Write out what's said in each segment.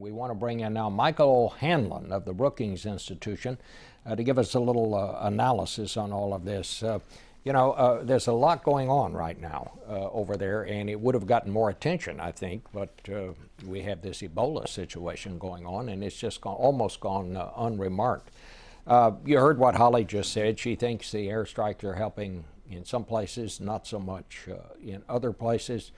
We want to bring in now Michael Hanlon of the Brookings Institution to give us a little analysis on all of this. There's a lot going on right now over there, and it would have gotten more attention, I think, but we have this Ebola situation going on, and it's just almost gone unremarked. You heard what Holly just said. She thinks the airstrikes are helping in some places, not so much in other places.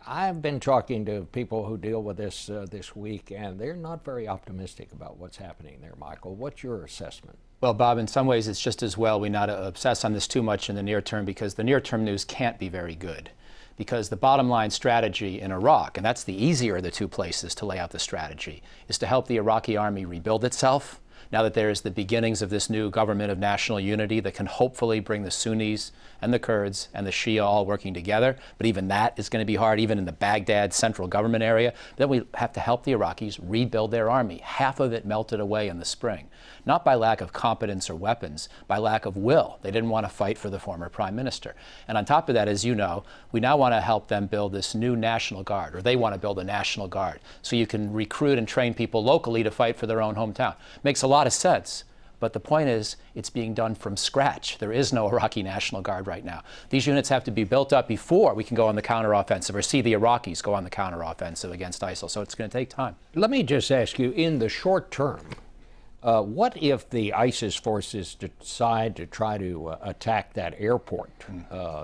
I've been talking to people who deal with this this week, and they're not very optimistic about what's happening there. Michael, what's your assessment? Well, Bob, in some ways it's just as well we not obsess on this too much in the near term, because the near term news can't be very good. Because the bottom line strategy in Iraq, and that's the easier of the two places to lay out the strategy, is to help the Iraqi army rebuild itself. Now that there's the beginnings of this new government of national unity that can hopefully bring the Sunnis and the Kurds and the Shia all working together. But even that is going to be hard, even in the Baghdad central government area. Then we have to help the Iraqis rebuild their army. Half of it melted away in the spring. Not by lack of competence or weapons, by lack of will. They didn't want to fight for the former prime minister. And on top of that, as you know, we now want to help them build this new National Guard, or they want to build a National Guard, so you can recruit and train people locally to fight for their own hometown. Makes a lot of sense. But the point is, it's being done from scratch. There is no Iraqi National Guard right now. These units have to be built up before we can go on the counteroffensive or see the Iraqis go on the counteroffensive against ISIL. So it's going to take time. Let me just ask you, in the short term, what if the ISIS forces decide to try to attack that airport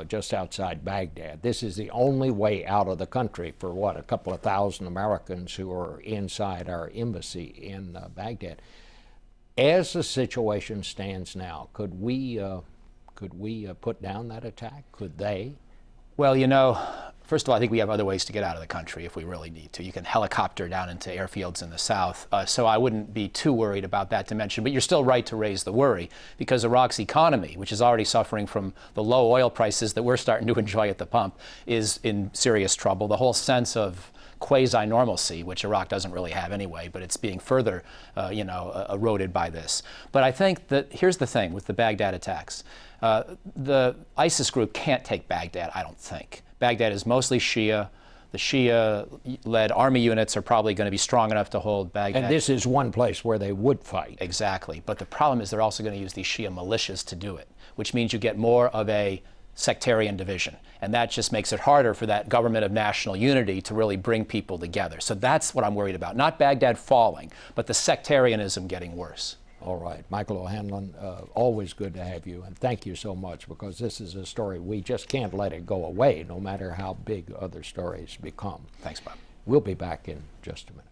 just outside Baghdad? This is the only way out of the country for, what, a couple of thousand Americans who are inside our embassy in Baghdad. As the situation stands now, could we put down that attack? Could they? Well, you know, first of all, I think we have other ways to get out of the country if we really need to. You can helicopter down into airfields in the south, so I wouldn't be too worried about that dimension. But you're still right to raise the worry, because Iraq's economy, which is already suffering from the low oil prices that we're starting to enjoy at the pump, is in serious trouble. The whole sense of quasi-normalcy, which Iraq doesn't really have anyway, but it's being further, eroded by this. But I think that here's the thing with the Baghdad attacks. The ISIS group can't take Baghdad, I don't think. Baghdad is mostly Shia. The Shia-led army units are probably going to be strong enough to hold Baghdad. And this is one place where they would fight. Exactly. But the problem is they're also going to use these Shia militias to do it, which means you get more of a sectarian division. And that just makes it harder for that government of national unity to really bring people together. So that's what I'm worried about. Not Baghdad falling, but the sectarianism getting worse. All right. Michael O'Hanlon, always good to have you. And thank you so much, because this is a story we just can't let it go away, no matter how big other stories become. Thanks, Bob. We'll be back in just a minute.